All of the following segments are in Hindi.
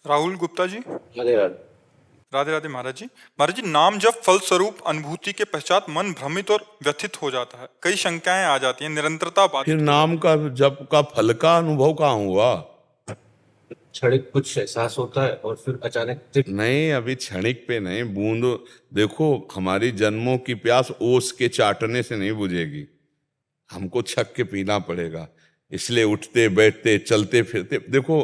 राहुल गुप्ता जी। राधे राधे। राधे राधे महाराज जी। महाराज जी, नाम जब फल स्वरूप अनुभूति के पश्चात मन भ्रमित और व्यथित हो जाता है, कई शंकाएं आ जाती हैं, निरंतरता फिर बाधित हो नाम जाती है। का जप का फल का अनुभव कहाँ हुआ? क्षणिक कुछ एहसास होता है और फिर अचानक नहीं, अभी क्षणिक पे नहीं, बूंद। देखो, हमारी जन्मों की प्यास ओस के चाटने से नहीं बुझेगी, हमको छक के पीना पड़ेगा। इसलिए उठते बैठते चलते फिरते, देखो,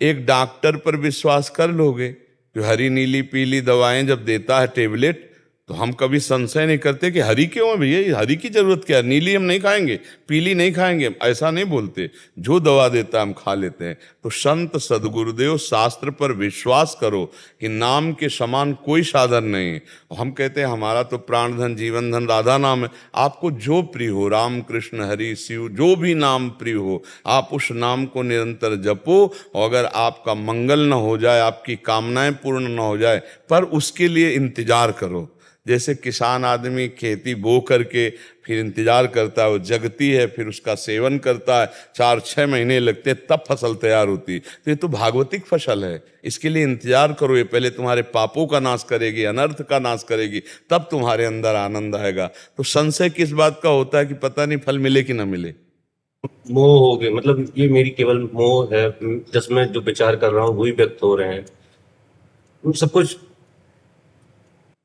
एक डॉक्टर पर विश्वास कर लोगे जो हरी नीली पीली दवाएं जब देता है टेबलेट, तो हम कभी संशय नहीं करते कि हरी क्यों है भैया, हरी की जरूरत क्या है, नीली हम नहीं खाएंगे, पीली नहीं खाएंगे, ऐसा नहीं बोलते। जो दवा देता है हम खा लेते हैं। तो संत सदगुरुदेव शास्त्र पर विश्वास करो कि नाम के समान कोई साधन नहीं है। हम कहते हैं हमारा तो प्राण धन जीवन धन राधा नाम है। आपको जो प्रिय हो, राम कृष्ण हरि शिव, जो भी नाम प्रिय हो, आप उस नाम को निरंतर जपो। और अगर आपका मंगल न हो जाए, आपकी कामनाएं पूर्ण न हो जाए, पर उसके लिए इंतजार करो। जैसे किसान आदमी खेती बो करके फिर इंतजार करता है, वो जगती है, फिर उसका सेवन करता है, 4-6 महीने लगते हैं, तब फसल तैयार होती है। तो ये तो भागवतिक फसल है, इसके लिए इंतजार करो। ये पहले तुम्हारे पापों का नाश करेगी, अनर्थ का नाश करेगी, तब तुम्हारे अंदर आनंद आएगा। तो संशय किस बात का होता है कि पता नहीं फल मिले कि ना मिले। मोह हो गए, मतलब ये मेरी केवल मोह है, जिसमें जो विचार कर रहा हूँ वही व्यक्त हो रहे हैं सब कुछ।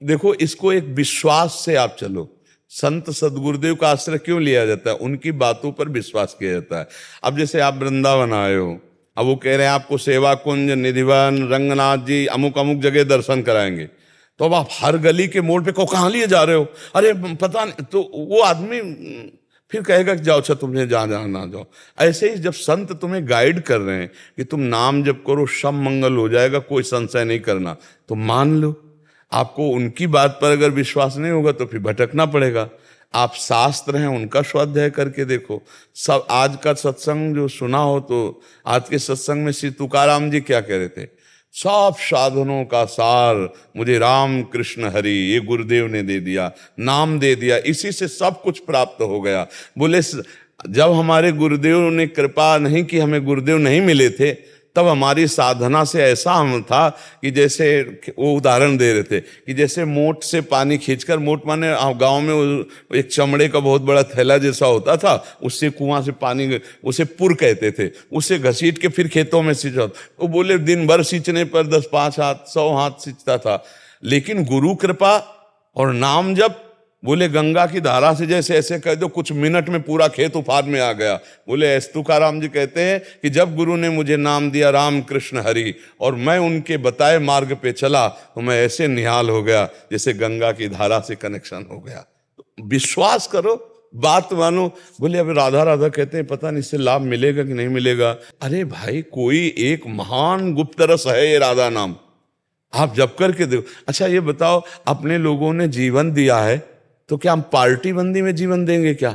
देखो, इसको एक विश्वास से आप चलो। संत सदगुरुदेव का आश्रय क्यों लिया जाता है? उनकी बातों पर विश्वास किया जाता है। अब जैसे आप वृंदावन आए हो, अब वो कह रहे हैं आपको सेवा कुंज, निधिवन, रंगनाथ जी, अमुक अमुक जगह दर्शन कराएंगे, तो अब आप हर गली के मोड़ पे को कहाँ लिए जा रहे हो, अरे पता नहीं, तो वो आदमी फिर कहेगा कि जाओ, अच्छा तुम्हें जहाँ जहाँ ना जाओ। ऐसे ही जब संत तुम्हें गाइड कर रहे हैं कि तुम नाम जप करो, सब मंगल हो जाएगा, कोई संशय नहीं करना, तो मान लो। आपको उनकी बात पर अगर विश्वास नहीं होगा तो फिर भटकना पड़ेगा। आप शास्त्र हैं उनका स्वाध्याय करके देखो। सब आज का सत्संग जो सुना हो, तो आज के सत्संग में श्री तुकाराम जी क्या कह रहे थे? सब साधनों का सार मुझे राम कृष्ण हरि, ये गुरुदेव ने दे दिया, नाम दे दिया, इसी से सब कुछ प्राप्त हो गया। बोले जब हमारे गुरुदेव ने कृपा नहीं की, हमें गुरुदेव नहीं मिले थे, तब हमारी साधना से ऐसा हम था कि जैसे वो उदाहरण दे रहे थे कि जैसे मोट से पानी खींचकर, मोट माने गांव में एक चमड़े का बहुत बड़ा थैला जैसा होता था, उससे कुआं से पानी, उसे पुर कहते थे, उससे घसीट के फिर खेतों में सींचा। वो बोले दिन भर सींचने पर 10-5 हाथ 100 हाथ सींचता था, लेकिन गुरु कृपा और नाम जब, बोले गंगा की धारा से जैसे ऐसे कह दो, कुछ मिनट में पूरा खेत उफान में आ गया। बोले तुकाराम जी कहते हैं कि जब गुरु ने मुझे नाम दिया राम कृष्ण हरि, और मैं उनके बताए मार्ग पे चला, तो मैं ऐसे निहाल हो गया जैसे गंगा की धारा से कनेक्शन हो गया। तो विश्वास करो, बात मानो। बोले अब राधा राधा कहते हैं, पता नहीं इससे लाभ मिलेगा कि नहीं मिलेगा। अरे भाई, कोई एक महान गुप्त रस है ये राधा नाम, आप जप करके देखो। अच्छा ये बताओ, अपने लोगों ने जीवन दिया है, तो क्या हम पार्टी बंदी में जीवन देंगे क्या?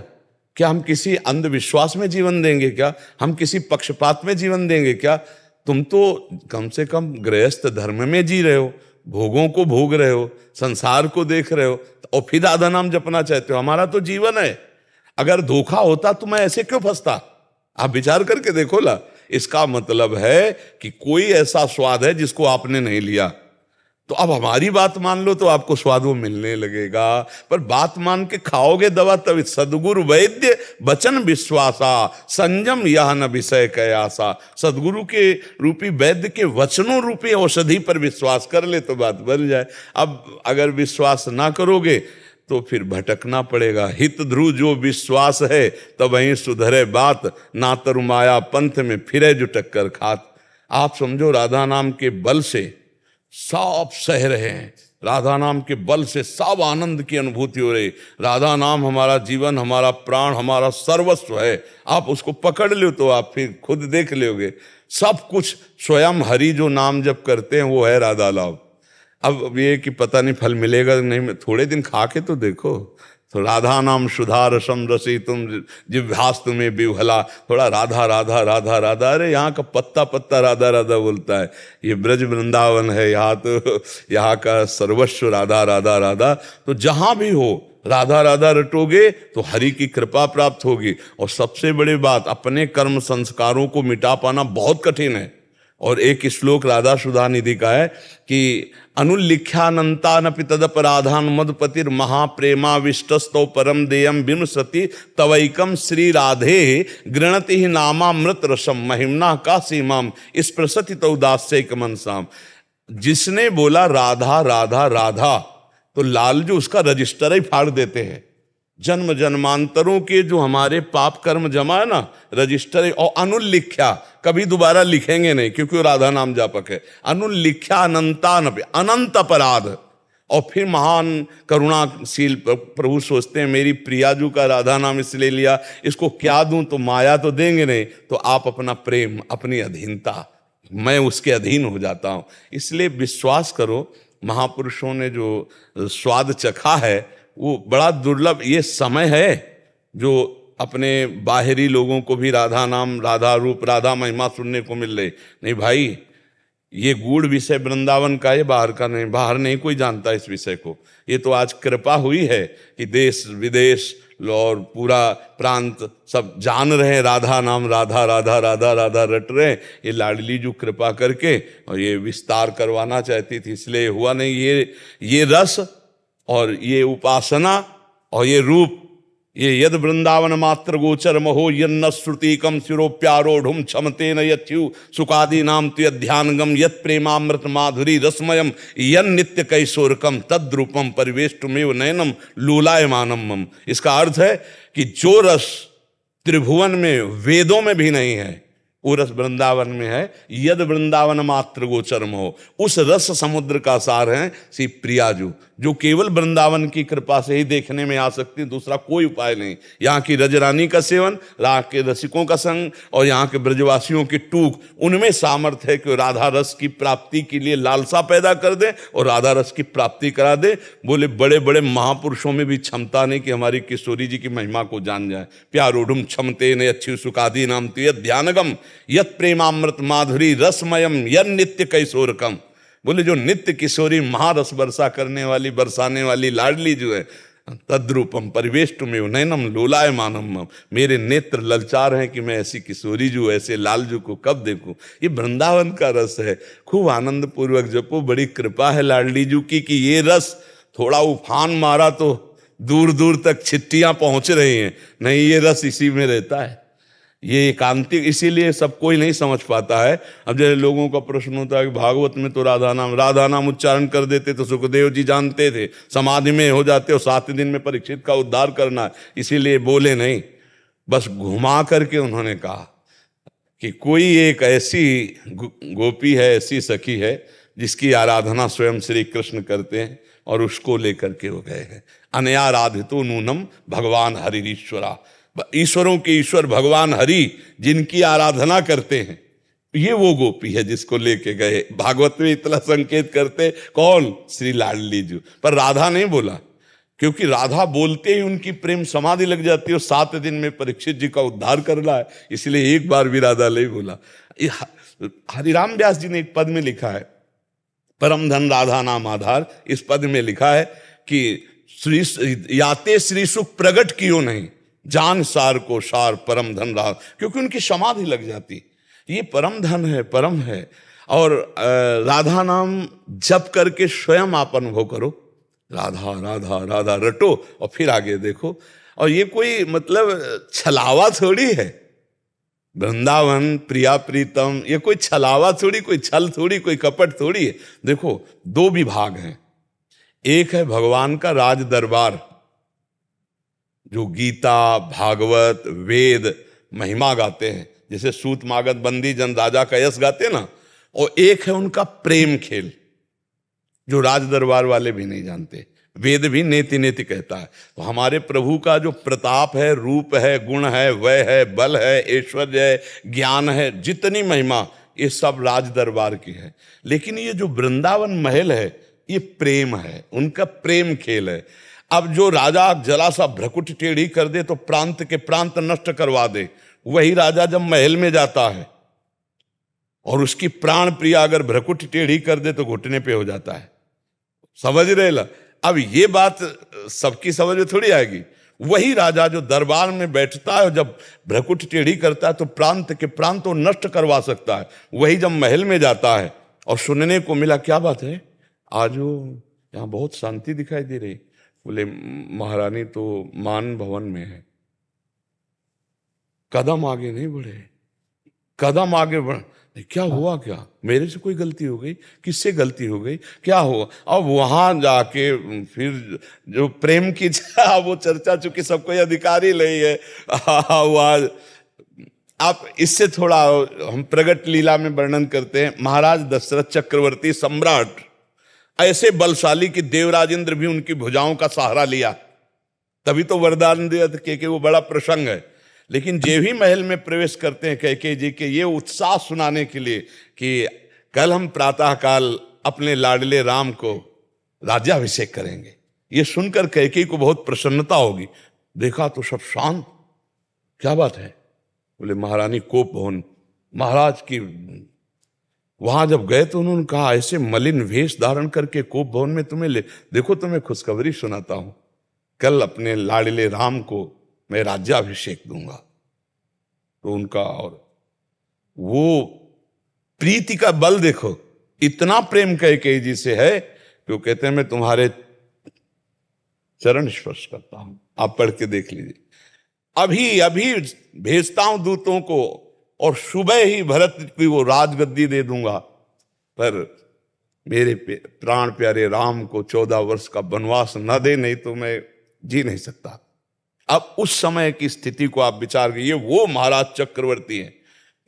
क्या हम किसी अंधविश्वास में जीवन देंगे क्या? हम किसी पक्षपात में जीवन देंगे क्या? तुम तो कम से कम गृहस्थ धर्म में जी रहे हो, भोगों को भोग रहे हो, संसार को देख रहे हो, और फिर राधा नाम जपना चाहते हो। हमारा तो जीवन है। अगर धोखा होता तो मैं ऐसे क्यों फंसता? आप विचार करके देखो ला। इसका मतलब है कि कोई ऐसा स्वाद है जिसको आपने नहीं लिया। तो अब हमारी बात मान लो तो आपको स्वाद वो मिलने लगेगा, पर बात मान के खाओगे दवा तभी। सदगुरु वैद्य वचन विश्वासा, संयम यह न विषय कयासा। सदगुरु के रूपी वैद्य के वचनों रूपी औषधि पर विश्वास कर ले तो बात बन जाए। अब अगर विश्वास ना करोगे तो फिर भटकना पड़ेगा। हित ध्रुव जो विश्वास है, तब वहीं सुधरे बात, ना तरु माया पंथ में फिरे जो टक्कर खात। आप समझो राधा नाम के बल से सब सह रहे हैं, राधा नाम के बल से सब आनंद की अनुभूति हो रही। राधा नाम हमारा जीवन, हमारा प्राण, हमारा सर्वस्व है। आप उसको पकड़ लो तो आप फिर खुद देख लोगे, सब कुछ स्वयं हरि जो नाम जप करते हैं वो है राधा लाभ। अब ये कि पता नहीं फल मिलेगा नहीं, थोड़े दिन खा के तो देखो। तो राधा नाम सुधा रसम रसी तुम जिह्वास तुम्हें बिवहला। थोड़ा राधा राधा राधा राधा, अरे यहाँ का पत्ता पत्ता राधा राधा बोलता है। ये ब्रज वृंदावन है, यहाँ तो यहाँ का सर्वस्व राधा राधा राधा। तो जहाँ भी हो राधा राधा रटोगे तो हरि की कृपा प्राप्त होगी। और सबसे बड़ी बात, अपने कर्म संस्कारों को मिटा पाना बहुत कठिन है। और एक श्लोक राधा सुधा निधि का है कि अनुल्लिख्यानंतानपि तदपराधान मदपतिर महाप्रेमाविष्टस्तौ परम देयम विमसति तवैकम श्री राधे गृणति ही नामामृत रसम महिमना का सीमाम स्पृशति तौ दास्यैक मनसाम। जिसने बोला राधा राधा राधा तो लालजू उसका रजिस्टर ही फाड़ देते हैं। जन्म जन्मांतरों के जो हमारे पाप कर्म जमा है ना, रजिस्टर है। और अनुल्लिख्या कभी दोबारा लिखेंगे नहीं क्योंकि वो राधा नाम जापक है। अनुल्लिख्या अनंतानपि अनंत अपराध। और फिर महान करुणाशील प्रभु सोचते हैं मेरी प्रियाजू का राधा नाम इसलिए लिया, इसको क्या दूं, तो माया तो देंगे नहीं, तो आप अपना प्रेम अपनी अधीनता, मैं उसके अधीन हो जाता हूं। इसलिए विश्वास करो महापुरुषों ने जो स्वाद चखा है वो बड़ा दुर्लभ। ये समय है जो अपने बाहरी लोगों को भी राधा नाम, राधा रूप, राधा महिमा सुनने को मिल रही। नहीं भाई, ये गूढ़ विषय वृंदावन का है, बाहर का नहीं। बाहर नहीं कोई जानता इस विषय को। ये तो आज कृपा हुई है कि देश विदेश और पूरा प्रांत सब जान रहे हैं राधा नाम, राधा राधा राधा राधा रट रहे हैं। ये लाडली जो कृपा करके और ये विस्तार करवाना चाहती थी, इसलिए हुआ नहीं। ये रस और ये उपासना और ये रूप, ये यद वृंदावन मात्र गोचर महो यन्न श्रुतिकम शिरोप्यारोढ़ क्षमते न यथ्यु सुखादि नाम तु ध्यानगम यत प्रेमामृत माधुरी रसमयम यन नित्य कैशोरकम तद्रूपम परिवेष्टुमेव नयनम लोलायमानम मम। इसका अर्थ है कि जो रस त्रिभुवन में वेदों में भी नहीं है वो रस वृंदावन में है। यद वृंदावन मात्र गोचरम हो, उस रस समुद्र का सार है श्री प्रियाजू, जो केवल वृंदावन की कृपा से ही देखने में आ सकती, दूसरा कोई उपाय नहीं। यहाँ की रजरानी का सेवन, राग के रसिकों का संग और यहाँ के ब्रजवासियों की टूक, उनमें सामर्थ्य है कि राधा रस की प्राप्ति के लिए लालसा पैदा कर दे और राधा रस की प्राप्ति करा दे। बोले बड़े बड़े महापुरुषों में भी क्षमता नहीं कि हमारी किशोरी जी की महिमा को जान जाए। प्यारोढ़ क्षमते न अच्छी सुखादि नाम तु ध्यानगम यत प्रेमामृत माधुरी रसमयम यन नित्य कैशोरकम। बोले जो नित्य किशोरी महारस वर्षा करने वाली, बरसाने वाली लाडली जो है, तद्रूपम परिवेष्टुमेव नयनम लोलायमानम, मेरे नेत्र ललचार हैं कि मैं ऐसी किशोरी जो, ऐसे लालजू को कब देखूं। ये वृंदावन का रस है। खूब आनंद पूर्वक जपो। बड़ी कृपा है लाडली जू की कि ये रस थोड़ा उफान मारा तो दूर दूर तक छिट्टियां पहुंच रही हैं। नहीं, ये रस इसी में रहता है। ये एकांतिक, इसीलिए सब कोई नहीं समझ पाता है। अब जैसे लोगों का प्रश्न होता है कि भागवत में तो राधा नाम उच्चारण कर देते तो सुखदेव जी जानते थे, समाधि में हो जाते और 7 दिन में परीक्षित का उद्धार करना है, इसीलिए बोले नहीं। बस घुमा करके उन्होंने कहा कि कोई एक ऐसी गोपी है, ऐसी सखी है जिसकी आराधना स्वयं श्री कृष्ण करते हैं और उसको लेकर के हो गए हैं। अनयाराधितो नूनम भगवान हरिरीश्वरा, ईश्वरों के ईश्वर भगवान हरि जिनकी आराधना करते हैं, ये वो गोपी है जिसको लेके गए। भागवत में इतना संकेत करते कौन? श्री लाडली जी। पर राधा नहीं बोला, क्योंकि राधा बोलते ही उनकी प्रेम समाधि लग जाती है और 7 दिन में परीक्षित जी का उद्धार करना है, इसलिए एक बार भी राधा नहीं बोला। हरिराम व्यास जी ने एक पद में लिखा है, परम धन राधा नाम आधार। इस पद में लिखा है कि श्री याते श्री सुख प्रगट कियो नहीं, जान सार को सार परम धन रहा, क्योंकि उनकी समाधि लग जाती। ये परम धन है, परम है। और राधा नाम जप करके स्वयं आप अनुभव करो, राधा राधा राधा रटो और फिर आगे देखो। और ये कोई मतलब छलावा थोड़ी है। वृंदावन प्रिया प्रीतम, ये कोई छलावा थोड़ी, कोई छल थोड़ी, कोई कपट थोड़ी है। देखो 2 विभाग हैं। एक है भगवान का राज दरबार, जो गीता भागवत वेद महिमा गाते हैं, जैसे सूत मागध बंदी जन राजा का यश गाते ना। और एक है उनका प्रेम खेल, जो राज दरबार वाले भी नहीं जानते। वेद भी नेति नेति कहता है। तो हमारे प्रभु का जो प्रताप है, रूप है, गुण है, वय है, बल है, ऐश्वर्य है, ज्ञान है, जितनी महिमा, ये सब राज दरबार की है। लेकिन ये जो वृंदावन महल है, ये प्रेम है, उनका प्रेम खेल है। अब जो राजा जरा सा भ्रकुट टेढ़ी कर दे तो प्रांत के प्रांत नष्ट करवा दे, वही राजा जब महल में जाता है और उसकी प्राण प्रिया अगर भ्रकुट टेढ़ी कर दे तो घुटने पे हो जाता है। समझ रहे ला? अब ये बात सबकी समझ में थोड़ी आएगी। वही राजा जो दरबार में बैठता है, जब भ्रकुट टेढ़ी करता है तो प्रांत के प्रांत को नष्ट करवा सकता है, वही जब महल में जाता है और सुनने को मिला क्या बात है आज वो यहाँ बहुत शांति दिखाई दे रही, बोले महारानी तो मान भवन में है। कदम आगे नहीं बढ़े, कदम आगे बढ़, क्या हुआ, क्या मेरे से कोई गलती हो गई, किससे गलती हो गई, क्या हुआ। अब वहां जाके फिर जो प्रेम की वो चर्चा, चूंकि सबको अधिकार ही नहीं है वहां आप इससे थोड़ा हम प्रगट लीला में वर्णन करते हैं। महाराज दशरथ चक्रवर्ती सम्राट ऐसे बलशाली कि देवराज इंद्र भी उनकी भुजाओं का सहारा लिया, तभी तो वरदान दिया कि वो बड़ा प्रसंग है। लेकिन जे भी महल में प्रवेश करते हैं कैकेयी जी के ये उत्साह सुनाने के लिए कि कल हम प्रातःकाल अपने लाडले राम को राज्याभिषेक करेंगे, ये सुनकर कैकेयी को बहुत प्रसन्नता होगी। देखा तो सब शांत, क्या बात है, बोले महारानी कोप भवन। महाराज की वहां जब गए तो उन्होंने कहा ऐसे मलिन वेश धारण करके कोप भवन में तुम्हें ले, देखो तुम्हें खुशखबरी सुनाता हूं, कल अपने लाडले राम को मैं राज्याभिषेक दूंगा। तो उनका और वो प्रीति का बल देखो, इतना प्रेम कैकेयी जी से है कि वो कहते हैं मैं तुम्हारे चरण स्पर्श करता हूं। आप पढ़ के देख लीजिए, अभी अभी भेजता हूं दूतों को और सुबह ही भरत की वो राजगद्दी दे दूंगा, पर मेरे प्राण प्यारे राम को 14 वर्ष का वनवास न दे, नहीं तो मैं जी नहीं सकता। अब उस समय की स्थिति को आप विचार करिए। वो महाराज चक्रवर्ती हैं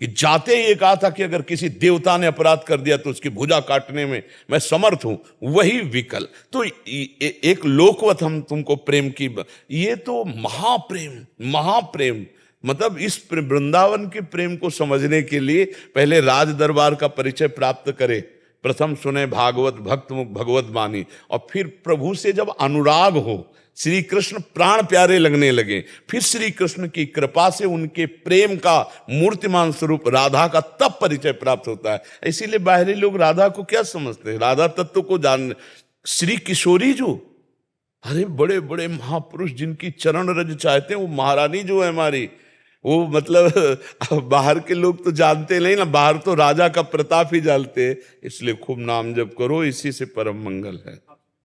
कि जाते ही ये कहा था कि अगर किसी देवता ने अपराध कर दिया तो उसकी भुजा काटने में मैं समर्थ हूं, वही विकल। तो एक लोकवत हम तुमको प्रेम की, ये तो महाप्रेम, महाप्रेम। मतलब इस वृंदावन के प्रेम को समझने के लिए पहले राज दरबार का परिचय प्राप्त करे, प्रथम सुने भागवत भक्त मुख भगवत वाणी, और फिर प्रभु से जब अनुराग हो, श्री कृष्ण प्राण प्यारे लगने लगे, फिर श्री कृष्ण की कृपा से उनके प्रेम का मूर्तिमान स्वरूप राधा का तब परिचय प्राप्त होता है। इसीलिए बाहरी लोग राधा को क्या समझते हैं, राधा तत्व को जान, श्री किशोरी जो, अरे बड़े बड़े महापुरुष जिनकी चरण रज चाहते हैं, वो महारानी जो है हमारी, वो मतलब बाहर के लोग तो जानते नहीं ना, बाहर तो राजा का प्रताप ही जानते हैं। इसलिए खूब नाम जप करो, इसी से परम मंगल है।